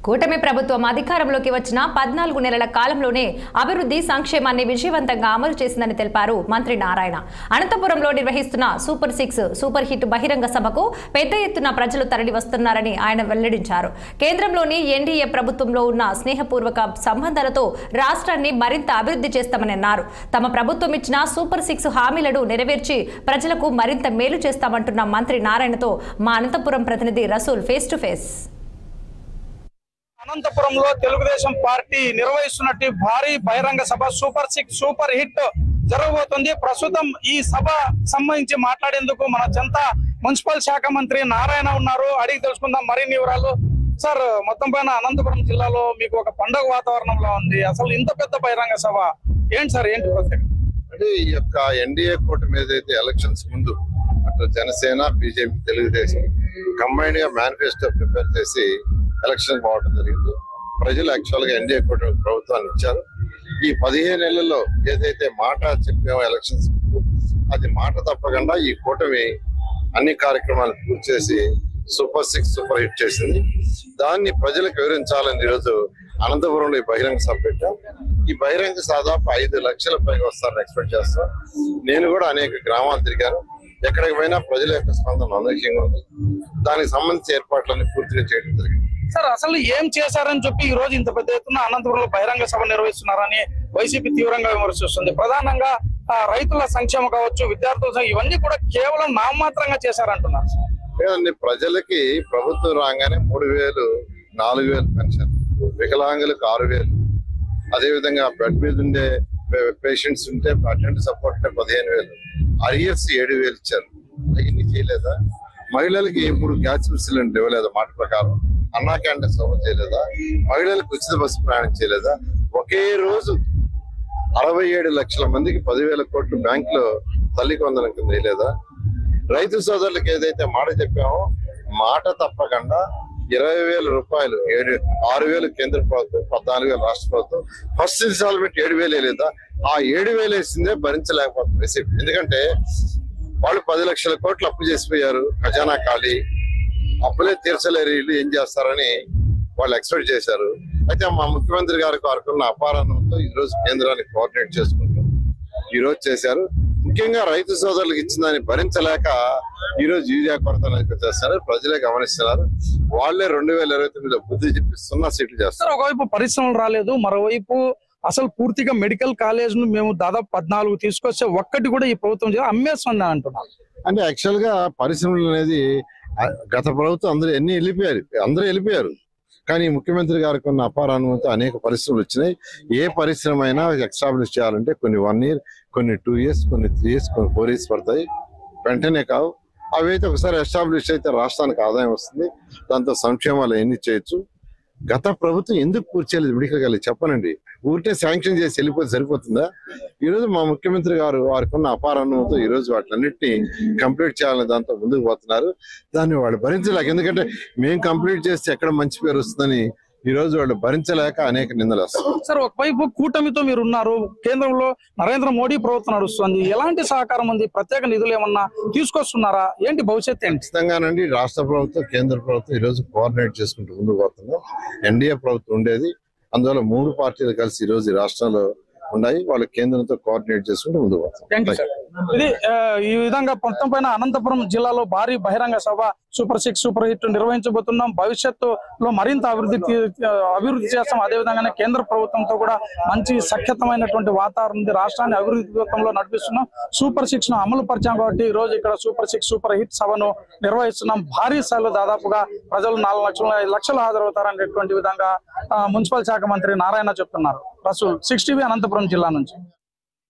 కూటమి ప్రభుత్వం అధికారంలోకి వచ్చిన 14 నెలల కాలంలోనే అభివృద్ధి సంక్షేమాన్ని విజయవంతంగా అమలు చేసిందని తెలిపారు మంత్రి నారాయణ. అనంతపురంలో నిర్వహిస్తున్న సూపర్ 6 సూపర్ హిట్ బహిరంగ సభకు పెద్ద ఎత్తున ప్రజలు తరలివస్తున్నారని ఆయన వెల్లడించారు. కేంద్రంలోని ఎన్డీఏ ప్రభుత్వంలో ఉన్న స్నేహపూర్వక సంబంధాలతో రాష్ట్రాన్ని మరింత అభివృద్ధి చేస్తామని అన్నారు. తమ ప్రభుత్వం ఇచ్చిన సూపర్ 6 హామీలను నెరవేర్చి ప్రజలకు మరింత మేలు చేస్తామంటున్న మంత్రి నారాయణతో మా అనంతపురం ప్రతినిధి రసూల్ ఫేస్ టు ఫేస్. అనంతపురంలో తెలుగుదేశం పార్టీ నిర్వహిస్తున్నట్టు భారీ బహిరంగ సభ సూపర్ 6 సూపర్ హిట్ జరగబోతుంది. ప్రస్తుతం ఈ సభ సంబంధించి మాట్లాడేందుకు మన చెంత మున్సిపల్ శాఖ మంత్రి నారాయణ ఉన్నారు. అడిగి తెలుసుకుందాం మరిన్ని వివరాలు. సార్, మొత్తం పైన అనంతపురం జిల్లాలో మీకు ఒక పండుగ వాతావరణంలో ఉంది. అసలు ఇంత పెద్ద బహిరంగ సభ ఏంటి సార్, ఏంటి ప్రత్యేకత? అంటే ఈ యొక్క ఎన్డీఏ కూటమి ఏదైతే ఎలక్షన్స్ ముందు అటు జనసేన, బీజేపీ, తెలుగుదేశం కంబైన్డ్ గా మేనిఫెస్టో ప్రిపేర్ చేసి ఎలక్షన్ పోవడం జరిగింది. ప్రజలు యాక్చువల్ గా ఎన్డీఏ కూటమి ప్రభుత్వాన్ని ఇచ్చారు. ఈ 15 నెలల్లో ఏదైతే మాట చెప్పామో ఎలక్షన్స్ అది మాట తప్పకుండా ఈ కూటమి అన్ని కార్యక్రమాలు పూర్తి చేసి సూపర్ 6 సూపర్ హిట్ చేసింది. దాన్ని ప్రజలకు వివరించాలని ఈరోజు అనంతపురంలో ఈ బహిరంగ సభ పెట్టాం. ఈ బహిరంగ దాదాపు 5 లక్షల పైగా వస్తారని ఎక్స్పెక్ట్ చేస్తాం. నేను కూడా అనేక గ్రామాలు తిరిగాను. ఎక్కడికి పోయినా ప్రజల యొక్క స్పందన అనూహ్యంగా ఉంది. దానికి సంబంధించిన ఏర్పాట్లన్నీ పూర్తిగా చేయడం జరిగింది. సార్, అసలు ఏం చేశారని చెప్పి ఈ రోజు ఇంత పెద్ద ఎత్తున అనంతపురంలో బహిరంగ సభ నిర్వహిస్తున్నారని వైసీపీ తీవ్రంగా విమర్శిస్తుంది. ప్రధానంగా రైతుల సంక్షేమం కావచ్చు, విద్యార్థుల ఇవన్నీ కూడా కేవలం నామమాత్రంగా చేశారంటున్నారు. లేదండి, ప్రజలకి ప్రభుత్వం రాగానే 3,000, 4,000 పెన్షన్, వికలాంగులకు 6,000, అదేవిధంగా బెడ్ మీద ఉండే పేషెంట్స్ ఉంటే అటెండ్ సపోర్ట్ 15,000, అరియర్స్ 7,000 ఇచ్చారు. అవన్నీ చేయలేదా? మహిళలకి 3 గ్యాస్ సిలిండర్ ఇవ్వలేదా? మాట ప్రకారం అన్నా క్యాంటీన్ సోపం చేయలేదా? మహిళలకు ఉచిత బస్సు ప్రయాణం చేయలేదా? ఒకే రోజు 67 లక్షల మందికి 10,000 కోట్లు బ్యాంకులో తల్లి వందనం కింద వేయలేదా? రైతు సోదరులకు ఏదైతే మాట చెప్పామో మాట తప్పకుండా 20,000 రూపాయలు, 6,000 కేంద్ర ప్రభుత్వం, 14,000 రాష్ట్ర ప్రభుత్వం, ఫస్ట్ ఇన్స్టాల్మెంట్ 7,000 వేయలేదా? ఆ 7,000 వేసిందే భరించలేకపోతుంది. ఎందుకంటే వాళ్ళు 10 లక్షల కోట్లు అప్పు చేసిపోయారు. ఖజానా ఖాళీ, అప్పులే తీర్చలేరు, వీళ్ళు ఏం చేస్తారని వాళ్ళు ఎక్స్పెక్ట్ చేశారు. అయితే మా ముఖ్యమంత్రి గారికి వారుకున్న అపారానంతో ఈ రోజు కేంద్రాన్ని కోఆర్డినేట్ చేసుకుంటూ ఈ రోజు చేశారు. ముఖ్యంగా రైతు సోదరులకు ఇచ్చిన దాన్ని భరించలేక ఈ రోజు యూరియా కొరత చేస్తారు. ప్రజలే గమనిస్తున్నారు. వాళ్ళే 2029లో బుద్ధి చెప్పి 0 సీట్లు చేస్తారు. ఒకవైపు పరిశ్రమలు రాలేదు, మరోవైపు అసలు పూర్తిగా మెడికల్ కాలేజ్ ను మేము దాదాపు 14 తీసుకొస్తే ఒక్కటి కూడా ఈ ప్రభుత్వం అమ్మేస్తుంది అంటున్నారు. అంటే యాక్చువల్ గా పరిశ్రమలు అనేది గత ప్రభుత్వం అందరూ వెళ్ళిపోయారు. కానీ ముఖ్యమంత్రి గారికి ఉన్న అపారానుభవంతో అనేక పరిశ్రమలు వచ్చినాయి. ఏ పరిశ్రమ అయినా ఎస్టాబ్లిష్ చేయాలంటే కొన్ని 1 year, కొన్ని 2 years, కొన్ని 3 years, కొన్ని 4 years పడతాయి. వెంటనే కావు. అవి అయితే ఒకసారి ఎస్టాబ్లిష్ అయితే రాష్ట్రానికి ఆదాయం వస్తుంది. దాంతో సంక్షేమాలు ఎన్ని చేయొచ్చు. గత ప్రభుత్వం ఎందుకు పూర్తి చేయలేదు మెడికల్ కాలేజ్ చెప్పనండి. ఊరికే శాంక్షన్ చేసి వెళ్ళిపోతే సరిపోతుందా? ఈ రోజు మా ముఖ్యమంత్రి గారు వారికి ఉన్న అపారానుభవంతో ఈ రోజు వాటిలన్నింటినీ కంప్లీట్ చేయాలని దాంతో ముందుకు పోతున్నారు. దాన్ని వాళ్ళు భరించలేక, ఎందుకంటే మేము కంప్లీట్ చేస్తే ఎక్కడ మంచి పేరు వస్తుందని ఈ రోజు వాళ్ళు భరించలేక అనేక నిందలు వస్తారు. సార్, ఒకవైపు కూటమితో మీరు ఉన్నారు, కేంద్రంలో నరేంద్ర మోడీ ప్రభుత్వం నడుస్తుంది. ఎలాంటి సహకారం ఉంది? ప్రత్యేక నిధులు ఏమన్నా తీసుకొస్తున్నారా? ఏంటి భవిష్యత్తు? ఖచ్చితంగానండి, రాష్ట్ర ప్రభుత్వం, కేంద్ర ప్రభుత్వం ఈ రోజు కోఆర్డినేట్ చేసుకుంటూ ముందుకు పోతున్నాం. ఎన్డీఏ ప్రభుత్వం ఉండేది, అందువల్ల 3 పార్టీలు కలిసి ఈ రోజు ఈ రాష్ట్రంలో ఉన్నాయి. వాళ్ళు కేంద్రంతో కోఆర్డినేట్ చేసుకుంటూ ముందుకు పోతాం. ఇది ఈ విధంగా మొత్తం పైన అనంతపురం జిల్లాలో భారీ బహిరంగ సభ సూపర్ 6 సూపర్ హిట్ నిర్వహించబోతున్నాం. భవిష్యత్తులో మరింత అభివృద్ధి చేస్తాం. అదే విధంగానే కేంద్ర ప్రభుత్వంతో కూడా మంచి సఖ్యతమైనటువంటి వాతావరణం ఉంది. రాష్ట్రాన్ని అభివృద్ధి పథంలో నడిపిస్తున్నాం. సూపర్ 6 ను అమలు పరిచాం కాబట్టి ఈ రోజు ఇక్కడ సూపర్ 6 సూపర్ హిట్ సభను నిర్వహిస్తున్నాం. భారీ స్థాయిలో దాదాపుగా ప్రజలు 4 లక్షల 5 లక్షలు హాజరవుతారనేటువంటి విధంగా మున్సిపల్ శాఖ మంత్రి నారాయణ చెప్తున్నారు. రసూల్, 6 TV అనంతపురం జిల్లా నుంచి.